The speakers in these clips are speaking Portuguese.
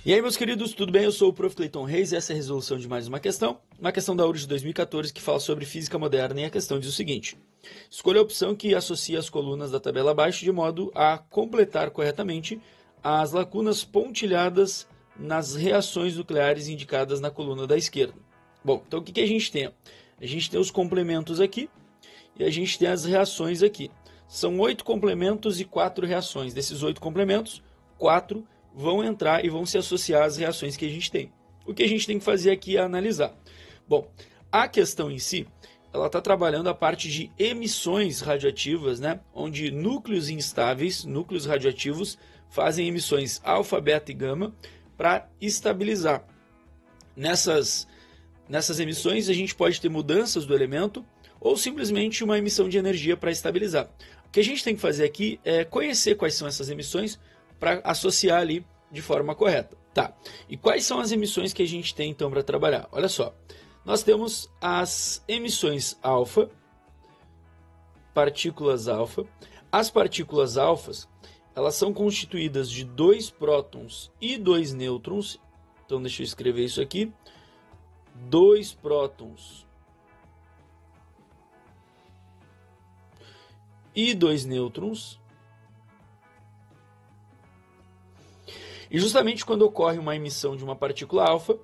E aí, meus queridos, tudo bem? Eu sou o Prof. Cleiton Reis e essa é a resolução de mais uma questão da URGS de 2014 que fala sobre física moderna, e a questão diz o seguinte: escolha a opção que associa as colunas da tabela abaixo de modo a completar corretamente as lacunas pontilhadas nas reações nucleares indicadas na coluna da esquerda. Bom, então o que a gente tem? A gente tem os complementos aqui e a gente tem as reações aqui. São 8 complementos e 4 reações. Desses 8 complementos, 4 vão entrar e vão se associar às reações que a gente tem. O que a gente tem que fazer aqui é analisar. Bom, a questão em si, ela está trabalhando a parte de emissões radioativas, né? Onde núcleos instáveis, núcleos radioativos, fazem emissões alfa, beta e gama para estabilizar. Nessas emissões a gente pode ter mudanças do elemento ou simplesmente uma emissão de energia para estabilizar. O que a gente tem que fazer aqui é conhecer quais são essas emissões para associar ali de forma correta. Tá, e quais são as emissões que a gente tem então para trabalhar? Olha só, nós temos as emissões alfa, partículas alfa. As partículas alfas, elas são constituídas de 2 prótons e 2 nêutrons. Então deixa eu escrever isso aqui. 2 prótons e 2 nêutrons. E justamente quando ocorre uma emissão de uma partícula alfa,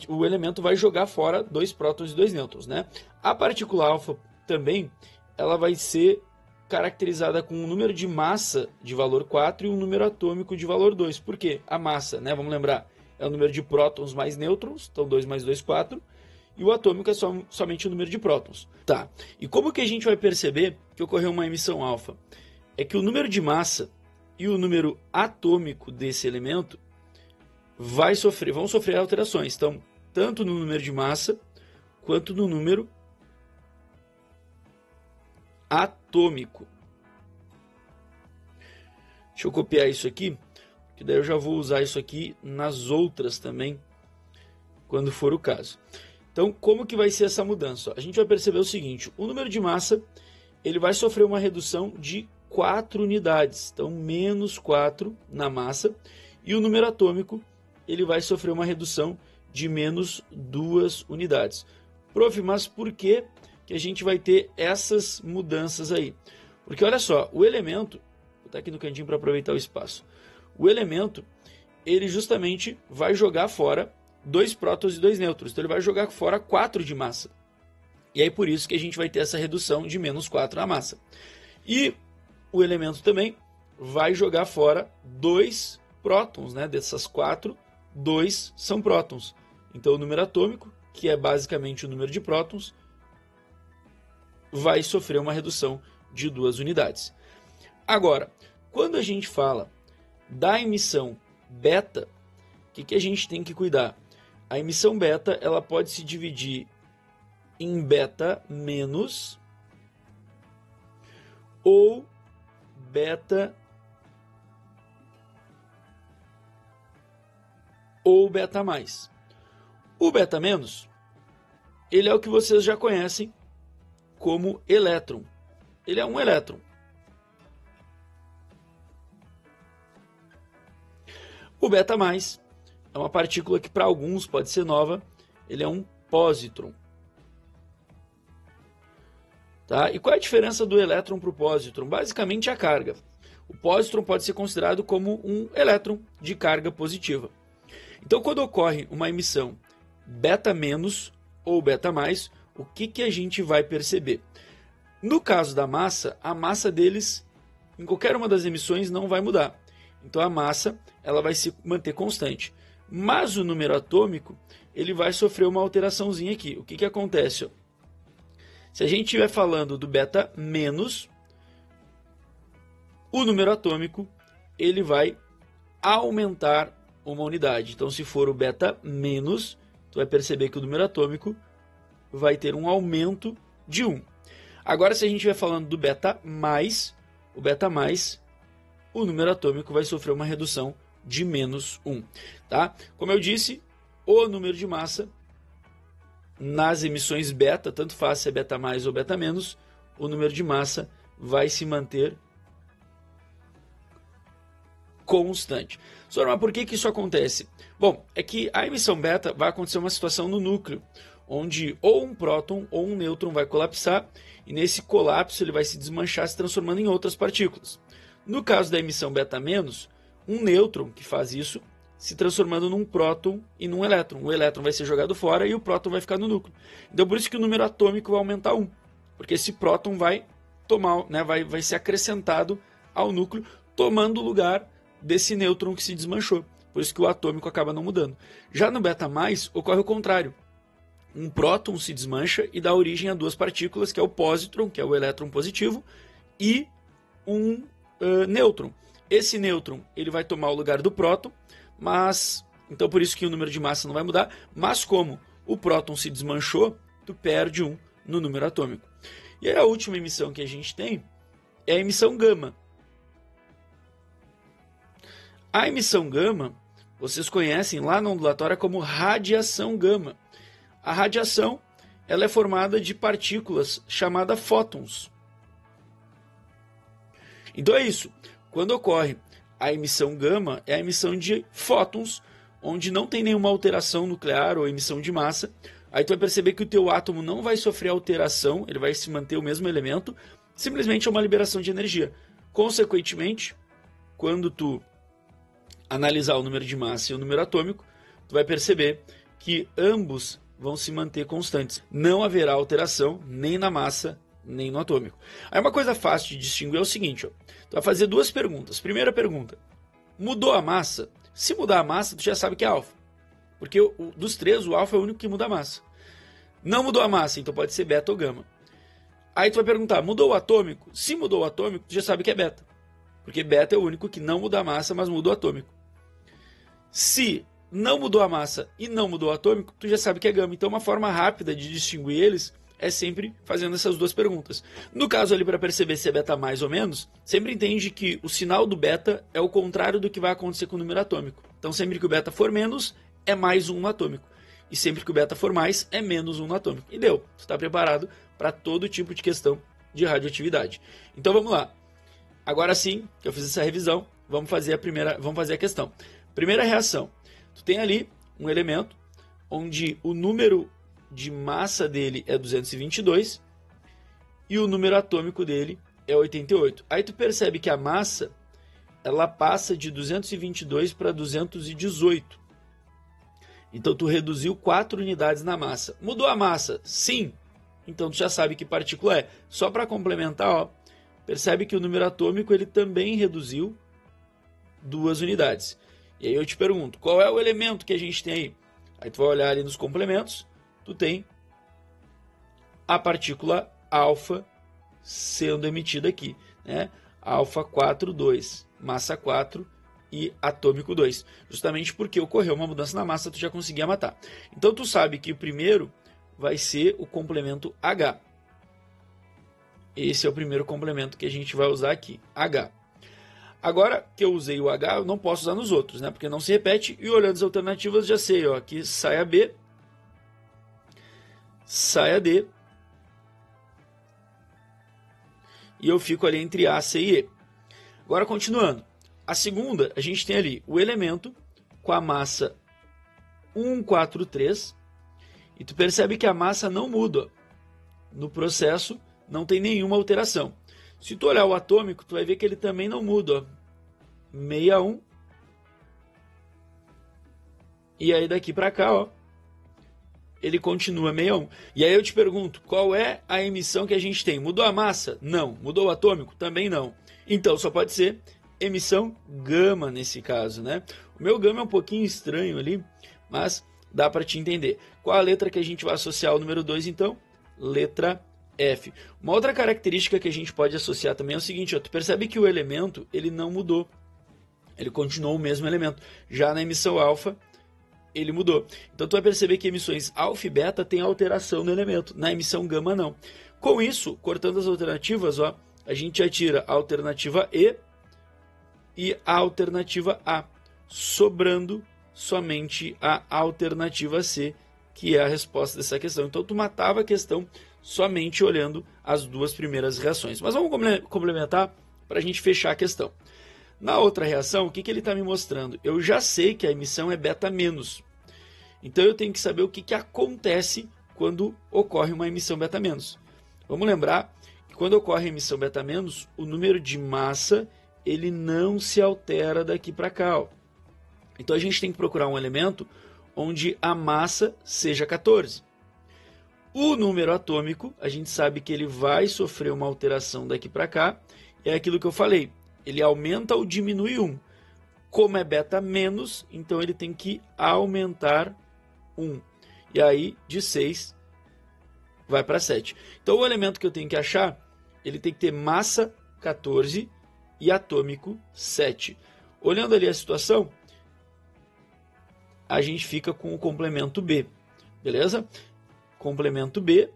o elemento vai jogar fora 2 prótons e 2 nêutrons, né? A partícula alfa também ela vai ser caracterizada com um número de massa de valor 4 e um número atômico de valor 2. Por quê? A massa, né? Vamos lembrar, é o número de prótons mais nêutrons, então 2 mais 2, 4. E o atômico é somente o número de prótons. Tá, e como que a gente vai perceber que ocorreu uma emissão alfa? É que o número de massa e o número atômico desse elemento vão sofrer alterações. Então, tanto no número de massa quanto no número atômico. Deixa eu copiar isso aqui, que daí eu já vou usar isso aqui nas outras também, quando for o caso. Então, como que vai ser essa mudança? A gente vai perceber o seguinte: o número de massa ele vai sofrer uma redução de 4 unidades, então menos 4 na massa, e o número atômico ele vai sofrer uma redução de menos 2 unidades. Prof, mas por que a gente vai ter essas mudanças aí? Porque olha só, o elemento, vou botar aqui no cantinho para aproveitar o espaço, o elemento ele justamente vai jogar fora 2 prótons e 2 nêutrons, então ele vai jogar fora 4 de massa. E aí por isso que a gente vai ter essa redução de menos 4 na massa. E o elemento também vai jogar fora 2 prótons, né? Dessas 4, 2 são prótons. Então o número atômico, que é basicamente o número de prótons, vai sofrer uma redução de 2 unidades. Agora, quando a gente fala da emissão beta, o que a gente tem que cuidar? A emissão beta ela pode se dividir em beta menos ou beta ou beta mais. O beta menos, ele é o que vocês já conhecem como elétron. Ele é um elétron. O beta mais é uma partícula que para alguns pode ser nova, ele é um pósitron. Tá? E qual é a diferença do elétron para o pósitron? Basicamente a carga. O pósitron pode ser considerado como um elétron de carga positiva. Então quando ocorre uma emissão beta menos ou beta mais, o que a gente vai perceber? No caso da massa, a massa deles em qualquer uma das emissões não vai mudar. Então a massa ela vai se manter constante. Mas o número atômico ele vai sofrer uma alteraçãozinha aqui. O que acontece? Se a gente estiver falando do beta menos, o número atômico ele vai aumentar uma unidade. Então, se for o beta menos, tu vai perceber que o número atômico vai ter um aumento de 1. Agora, se a gente estiver falando do beta mais, o número atômico vai sofrer uma redução de menos 1. Tá? Como eu disse, o número de massa nas emissões beta, tanto faz se é beta mais ou beta menos, o número de massa vai se manter constante. Só, mas por que isso acontece? Bom, é que a emissão beta vai acontecer uma situação no núcleo, onde ou um próton ou um nêutron vai colapsar, e nesse colapso ele vai se desmanchar, se transformando em outras partículas. No caso da emissão beta-, um nêutron que faz isso, se transformando num próton e num elétron. O elétron vai ser jogado fora e o próton vai ficar no núcleo. Então por isso que o número atômico vai aumentar 1, porque esse próton vai tomar, né, vai ser acrescentado ao núcleo, tomando o lugar desse nêutron que se desmanchou. Por isso que o atômico acaba não mudando. Já no beta+, ocorre o contrário. Um próton se desmancha e dá origem a duas partículas, que é o pósitron, que é o elétron positivo, e um nêutron. Esse nêutron ele vai tomar o lugar do próton, mas então por isso que o número de massa não vai mudar, mas como o próton se desmanchou, tu perde 1 no número atômico. E aí a última emissão que a gente tem é a emissão gama. A emissão gama, vocês conhecem lá na ondulatória como radiação gama. A radiação ela é formada de partículas chamadas fótons. Então é isso. Quando ocorre a emissão gama, é a emissão de fótons, onde não tem nenhuma alteração nuclear ou emissão de massa. Aí tu vai perceber que o teu átomo não vai sofrer alteração, ele vai se manter o mesmo elemento, simplesmente é uma liberação de energia. Consequentemente, quando tu analisar o número de massa e o número atômico, tu vai perceber que ambos vão se manter constantes. Não haverá alteração nem na massa, nem no atômico. Aí uma coisa fácil de distinguir é o seguinte, ó. Tu vai fazer duas perguntas. Primeira pergunta, mudou a massa? Se mudar a massa, tu já sabe que é alfa. Porque dos três, o alfa é o único que muda a massa. Não mudou a massa, então pode ser beta ou gama. Aí tu vai perguntar, mudou o atômico? Se mudou o atômico, tu já sabe que é beta. Porque beta é o único que não muda a massa, mas muda o atômico. Se não mudou a massa e não mudou o atômico, tu já sabe que é gama. Então uma forma rápida de distinguir eles é sempre fazendo essas duas perguntas. No caso ali, para perceber se é beta mais ou menos, sempre entende que o sinal do beta é o contrário do que vai acontecer com o número atômico. Então sempre que o beta for menos, é mais 1 no atômico. E sempre que o beta for mais, é menos 1 no atômico. E deu. Você está preparado para todo tipo de questão de radioatividade. Então vamos lá. Agora sim, que eu fiz essa revisão, vamos fazer a questão. Primeira reação. Tu tem ali um elemento onde o número de massa dele é 222 e o número atômico dele é 88. Aí tu percebe que a massa ela passa de 222 para 218. Então tu reduziu 4 unidades na massa. Mudou a massa? Sim. Então tu já sabe que partícula é. Só para complementar, ó, percebe que o número atômico ele também reduziu 2 unidades. E aí eu te pergunto, qual é o elemento que a gente tem aí? Aí tu vai olhar ali nos complementos, tu tem a partícula alfa sendo emitida aqui, né? Alfa 4, 2, massa 4 e atômico 2. Justamente porque ocorreu uma mudança na massa, tu já conseguia matar. Então tu sabe que o primeiro vai ser o complemento H. Esse é o primeiro complemento que a gente vai usar aqui, H. Agora que eu usei o H, eu não posso usar nos outros, né? Porque não se repete. E olhando as alternativas, já sei, ó, aqui sai a B, sai a D, e eu fico ali entre A, C e E. Agora, continuando. A segunda, a gente tem ali o elemento com a massa 143, e tu percebe que a massa não muda. No processo, não tem nenhuma alteração. Se tu olhar o atômico, tu vai ver que ele também não muda, ó. 61. E aí daqui para cá, ó, ele continua 61. E aí eu te pergunto, qual é a emissão que a gente tem? Mudou a massa? Não. Mudou o atômico? Também não. Então só pode ser emissão gama nesse caso, né? O meu gama é um pouquinho estranho ali, mas dá para te entender. Qual a letra que a gente vai associar ao número 2 então? Letra F. Uma outra característica que a gente pode associar também é o seguinte, ó, tu percebe que o elemento ele não mudou, ele continuou o mesmo elemento. Já na emissão alfa, ele mudou. Então tu vai perceber que emissões alfa e beta têm alteração no elemento, na emissão gama não. Com isso, cortando as alternativas, ó, a gente já tira a alternativa E e a alternativa A, sobrando somente a alternativa C, que é a resposta dessa questão. Então tu matava a questão somente olhando as duas primeiras reações. Mas vamos complementar para a gente fechar a questão. Na outra reação, o que ele está me mostrando? Eu já sei que a emissão é beta menos. Então eu tenho que saber o que acontece quando ocorre uma emissão beta menos. Vamos lembrar que quando ocorre a emissão beta menos, o número de massa ele não se altera daqui para cá. Ó. Então a gente tem que procurar um elemento onde a massa seja 14. O número atômico, a gente sabe que ele vai sofrer uma alteração daqui para cá. É aquilo que eu falei, ele aumenta ou diminui 1. Como é beta menos, então ele tem que aumentar 1. E aí, de 6, vai para 7. Então o elemento que eu tenho que achar, ele tem que ter massa 14 e atômico 7. Olhando ali a situação, a gente fica com o complemento B, beleza? Complemento B,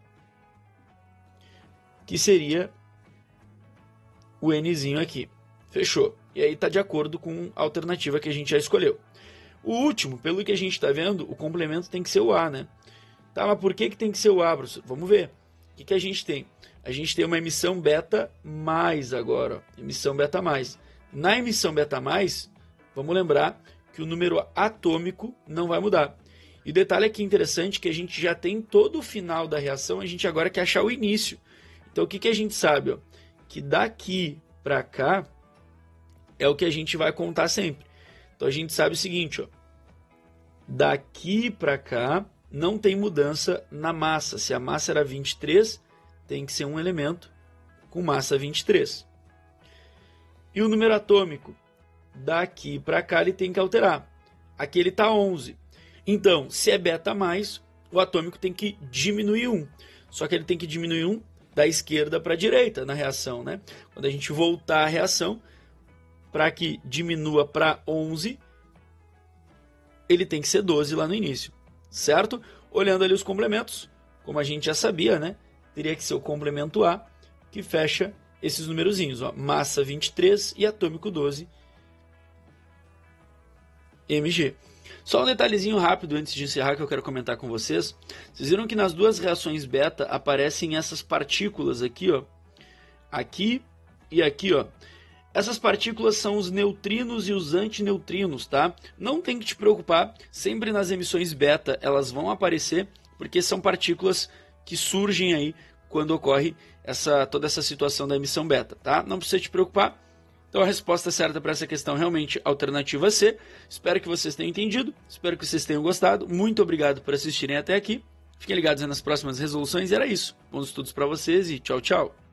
que seria o Nzinho aqui. Fechou. E aí está de acordo com a alternativa que a gente já escolheu. O último, pelo que a gente está vendo, o complemento tem que ser o A, né? Tá, mas por que tem que ser o A, professor? Vamos ver. O que a gente tem? A gente tem uma emissão beta mais agora. Ó. Emissão beta mais. Na emissão beta mais, vamos lembrar que o número atômico não vai mudar. E o detalhe aqui interessante que a gente já tem todo o final da reação, a gente agora quer achar o início. Então o que a gente sabe? Ó? Que daqui para cá é o que a gente vai contar sempre. Então a gente sabe o seguinte, ó, daqui para cá não tem mudança na massa. Se a massa era 23, tem que ser um elemento com massa 23. E o número atômico, daqui para cá ele tem que alterar. Aqui ele está 11. Então, se é beta mais, o atômico tem que diminuir 1. Só que ele tem que diminuir 1 da esquerda para a direita na reação, né? Quando a gente voltar a reação, para que diminua para 11, ele tem que ser 12 lá no início, certo? Olhando ali os complementos, como a gente já sabia, né? Teria que ser o complemento A, que fecha esses numerozinhos, ó, massa 23 e atômico 12, Mg. Só um detalhezinho rápido antes de encerrar que eu quero comentar com vocês. Vocês viram que nas duas reações beta aparecem essas partículas aqui, ó, aqui e aqui, ó. Essas partículas são os neutrinos e os antineutrinos, tá? Não tem que te preocupar, sempre nas emissões beta elas vão aparecer, porque são partículas que surgem aí quando ocorre toda essa situação da emissão beta, tá? Não precisa te preocupar. Então a resposta certa para essa questão realmente alternativa C. Espero que vocês tenham entendido, espero que vocês tenham gostado. Muito obrigado por assistirem até aqui. Fiquem ligados nas próximas resoluções e era isso. Bons estudos para vocês e tchau, tchau.